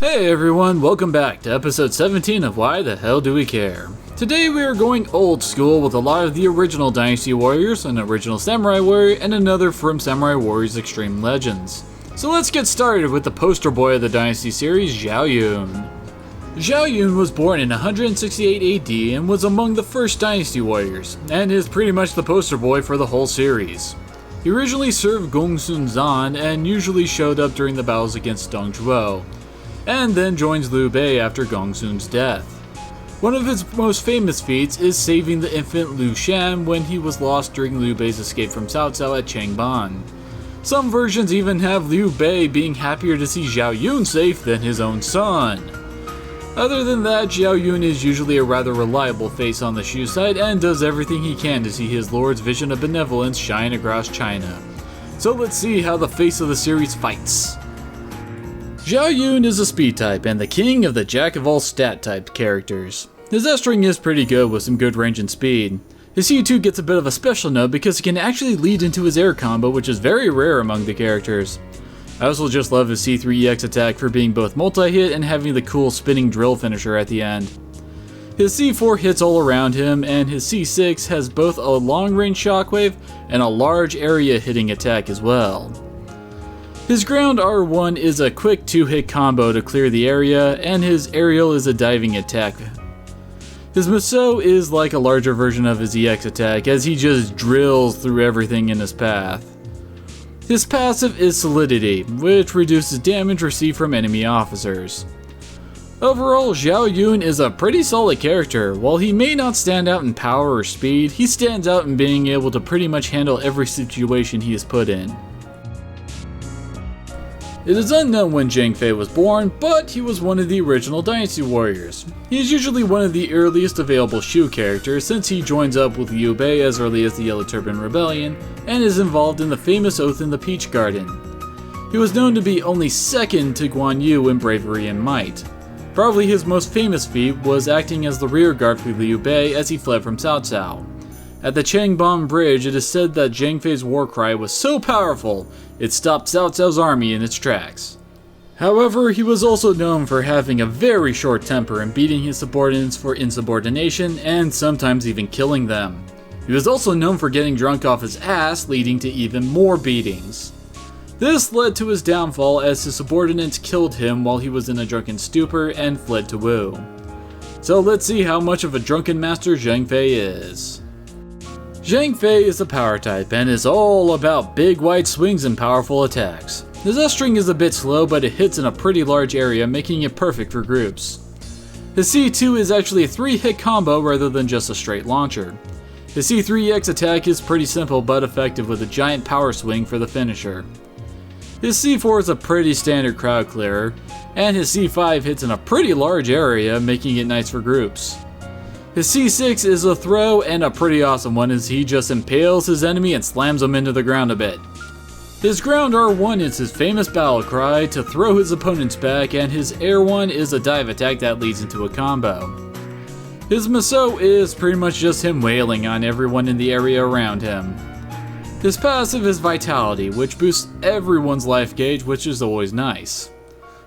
Hey everyone, welcome back to episode 17 of Why the Hell Do We Care? Today we are going old school with a lot of the original Dynasty Warriors, an original Samurai Warrior, and another from Samurai Warriors Extreme Legends. So let's get started with the poster boy of the Dynasty series, Zhao Yun. Zhao Yun was born in 168 AD and was among the first Dynasty Warriors, and is pretty much the poster boy for the whole series. He originally served Gongsun Zan and usually showed up during the battles against Dong Zhuo, and then joins Liu Bei after Gongsun's death. One of his most famous feats is saving the infant Liu Shan when he was lost during Liu Bei's escape from Cao Cao at Changban. Some versions even have Liu Bei being happier to see Zhao Yun safe than his own son. Other than that, Zhao Yun is usually a rather reliable face on the Shu side and does everything he can to see his lord's vision of benevolence shine across China. So let's see how the face of the series fights. Zhao Yun is a speed type and the king of the jack of all stat type characters. His S-string is pretty good with some good range and speed. His C2 gets a bit of a special note because he can actually lead into his air combo, which is very rare among the characters. I also just love his C3 EX attack for being both multi-hit and having the cool spinning drill finisher at the end. His C4 hits all around him, and his C6 has both a long range shockwave and a large area hitting attack as well. His ground R1 is a quick 2-hit combo to clear the area, and his aerial is a diving attack. His Musou is like a larger version of his EX attack, as he just drills through everything in his path. His passive is Solidity, which reduces damage received from enemy officers. Overall, Zhao Yun is a pretty solid character. While he may not stand out in power or speed, he stands out in being able to pretty much handle every situation he is put in. It is unknown when Zhang Fei was born, but he was one of the original Dynasty Warriors. He is usually one of the earliest available Shu characters since he joins up with Liu Bei as early as the Yellow Turban Rebellion and is involved in the famous Oath in the Peach Garden. He was known to be only second to Guan Yu in bravery and might. Probably his most famous feat was acting as the rear guard for Liu Bei as he fled from Cao Cao. At the Changban Bridge, it is said that Zhang Fei's war cry was so powerful, it stopped Cao Cao's army in its tracks. However, he was also known for having a very short temper and beating his subordinates for insubordination and sometimes even killing them. He was also known for getting drunk off his ass, leading to even more beatings. This led to his downfall as his subordinates killed him while he was in a drunken stupor and fled to Wu. So let's see how much of a drunken master Zhang Fei is. Zhang Fei is a power type and is all about big wide swings and powerful attacks. His S-string is a bit slow, but it hits in a pretty large area, making it perfect for groups. His C2 is actually a 3-hit combo rather than just a straight launcher. His C3 EX attack is pretty simple but effective with a giant power swing for the finisher. His C4 is a pretty standard crowd clearer, and his C5 hits in a pretty large area, making it nice for groups. His C6 is a throw and a pretty awesome one as he just impales his enemy and slams them into the ground a bit. His ground R1 is his famous battle cry to throw his opponents back, and his air 1 is a dive attack that leads into a combo. His Musou is pretty much just him wailing on everyone in the area around him. His passive is Vitality, which boosts everyone's life gauge, which is always nice.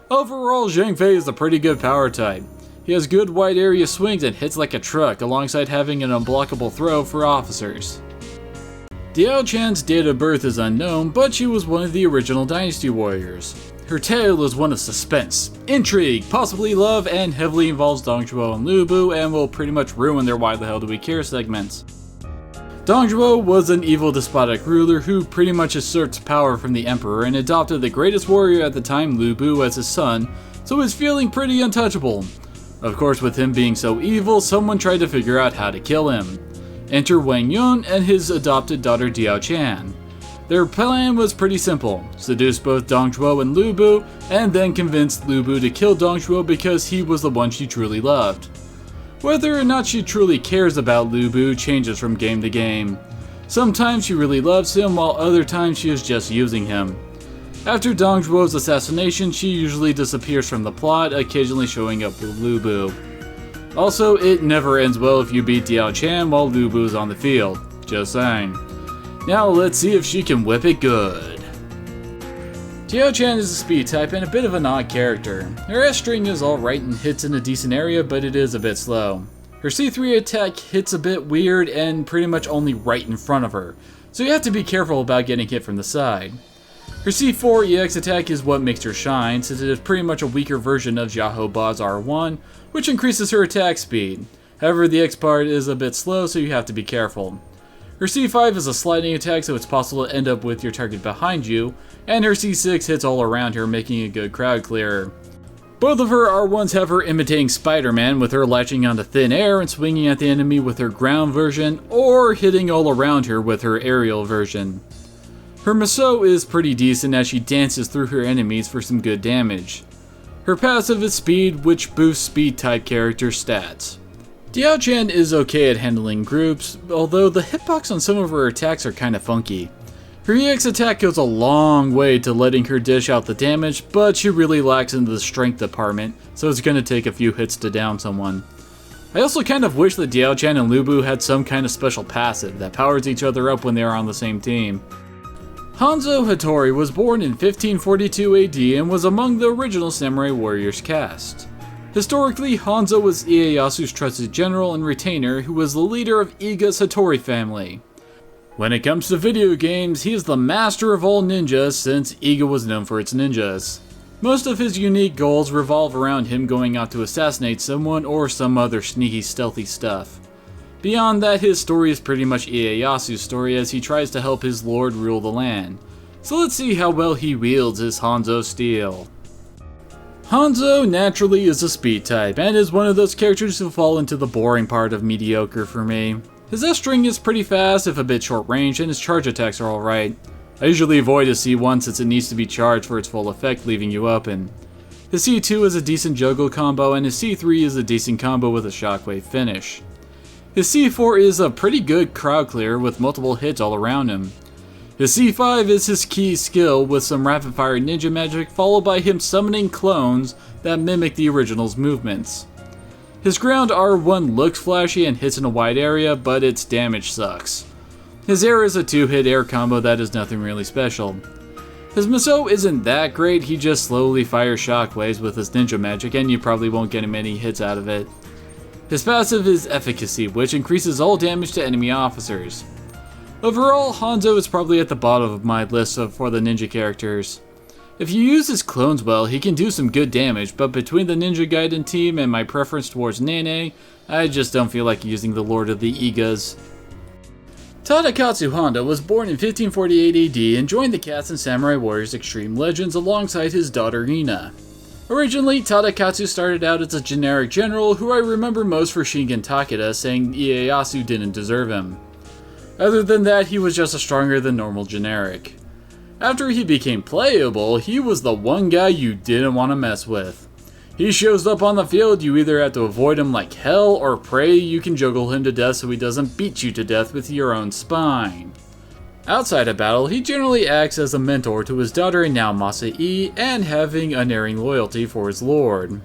Overall, Zhang Fei is a pretty good power type. He has good wide area swings and hits like a truck, alongside having an unblockable throw for officers. Diao Chan's date of birth is unknown, but she was one of the original Dynasty Warriors. Her tale is one of suspense, intrigue, possibly love, and heavily involves Dong Zhuo and Lu Bu, and will pretty much ruin their Why the Hell Do We Care segments. Dong Zhuo was an evil despotic ruler who pretty much usurped power from the emperor and adopted the greatest warrior at the time, Lu Bu, as his son, so is feeling pretty untouchable. Of course, with him being so evil, someone tried to figure out how to kill him. Enter Wang Yun and his adopted daughter Diao Chan. Their plan was pretty simple: seduce both Dong Zhuo and Lu Bu, and then convince Lu Bu to kill Dong Zhuo because he was the one she truly loved. Whether or not she truly cares about Lu Bu changes from game to game. Sometimes she really loves him, while other times she is just using him. After Dong Zhuo's assassination, she usually disappears from the plot, occasionally showing up with Lu Bu. Also, it never ends well if you beat Diao Chan while Lu Bu is on the field. Just saying. Now let's see if she can whip it good. Diao Chan is a speed type and a bit of an odd character. Her S string is alright and hits in a decent area, but it is a bit slow. Her C3 attack hits a bit weird and pretty much only right in front of her, so you have to be careful about getting hit from the side. Her C4 EX attack is what makes her shine, since it is pretty much a weaker version of Xiahou Ba's R1, which increases her attack speed. However, the X part is a bit slow, so you have to be careful. Her C5 is a sliding attack, so it's possible to end up with your target behind you, and her C6 hits all around her, making a good crowd clearer. Both of her R1s have her imitating Spider-Man, with her latching onto thin air and swinging at the enemy with her ground version, or hitting all around her with her aerial version. Her Musou is pretty decent as she dances through her enemies for some good damage. Her passive is speed, which boosts speed type character stats. Diao Chan is okay at handling groups, although the hitbox on some of her attacks are kinda funky. Her EX attack goes a long way to letting her dish out the damage, but she really lacks in the strength department, so it's gonna take a few hits to down someone. I also kind of wish that Diao Chan and Lu Bu had some kind of special passive that powers each other up when they are on the same team. Hanzo Hattori was born in 1542 AD and was among the original Samurai Warriors cast. Historically, Hanzo was Ieyasu's trusted general and retainer who was the leader of Iga's Hattori family. When it comes to video games, he is the master of all ninjas since Iga was known for its ninjas. Most of his unique goals revolve around him going out to assassinate someone or some other sneaky stealthy stuff. Beyond that, his story is pretty much Ieyasu's story as he tries to help his lord rule the land. So let's see how well he wields his Hanzo steel. Hanzo naturally is a speed type and is one of those characters who fall into the boring part of mediocre for me. His S string is pretty fast if a bit short range and his charge attacks are alright. I usually avoid his C1 since it needs to be charged for its full effect, leaving you open. His C2 is a decent juggle combo and his C3 is a decent combo with a shockwave finish. His C4 is a pretty good crowd clear with multiple hits all around him. His C5 is his key skill with some rapid fire ninja magic followed by him summoning clones that mimic the original's movements. His ground R1 looks flashy and hits in a wide area, but its damage sucks. His air is a 2-hit air combo that is nothing really special. His Musou isn't that great, he just slowly fires shockwaves with his ninja magic and you probably won't get many hits out of it. His passive is Efficacy, which increases all damage to enemy officers. Overall, Hanzo is probably at the bottom of my list for the ninja characters. If you use his clones well, he can do some good damage, but between the Ninja Gaiden team and my preference towards Nene, I just don't feel like using the Lord of the Igas. Tadakatsu Honda was born in 1548 AD and joined the cast in Samurai Warriors Extreme Legends alongside his daughter Ina. Originally, Tadakatsu started out as a generic general who I remember most for Shingen Takeda saying Ieyasu didn't deserve him. Other than that, he was just a stronger than normal generic. After he became playable, he was the one guy you didn't want to mess with. He shows up on the field, you either have to avoid him like hell or pray you can juggle him to death so he doesn't beat you to death with your own spine. Outside of battle, he generally acts as a mentor to his daughter now Masai and having unerring loyalty for his lord.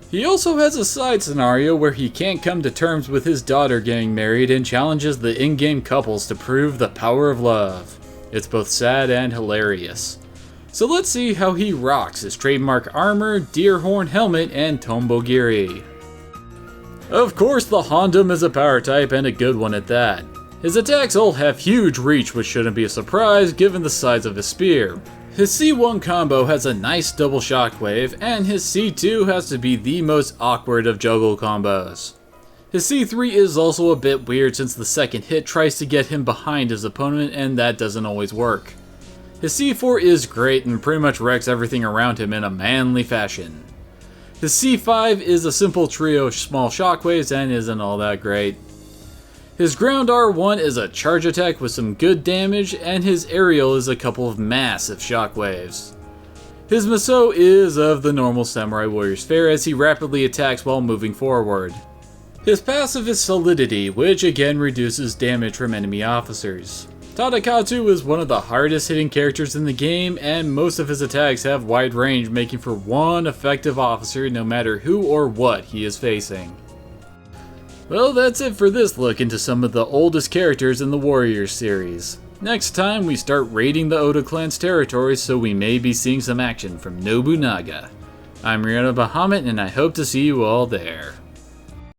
He also has a side scenario where he can't come to terms with his daughter getting married and challenges the in-game couples to prove the power of love. It's both sad and hilarious. So let's see how he rocks his trademark armor, deer horn helmet, and tombogiri. Of course, the Hondum is a power type and a good one at that. His attacks all have huge reach, which shouldn't be a surprise given the size of his spear. His C1 combo has a nice double shockwave, and his C2 has to be the most awkward of juggle combos. His C3 is also a bit weird since the second hit tries to get him behind his opponent and that doesn't always work. His C4 is great and pretty much wrecks everything around him in a manly fashion. His C5 is a simple trio of small shockwaves and isn't all that great. His ground R1 is a charge attack with some good damage and his aerial is a couple of massive shockwaves. His Musou is of the normal Samurai Warriors fare as he rapidly attacks while moving forward. His passive is Solidity, which again reduces damage from enemy officers. Tadakatsu is one of the hardest hitting characters in the game, and most of his attacks have wide range, making for one effective officer no matter who or what he is facing. Well, that's it for this look into some of the oldest characters in the Warriors series. Next time we start raiding the Oda clan's territory, so we may be seeing some action from Nobunaga. I'm Rihanna Bahamut and I hope to see you all there.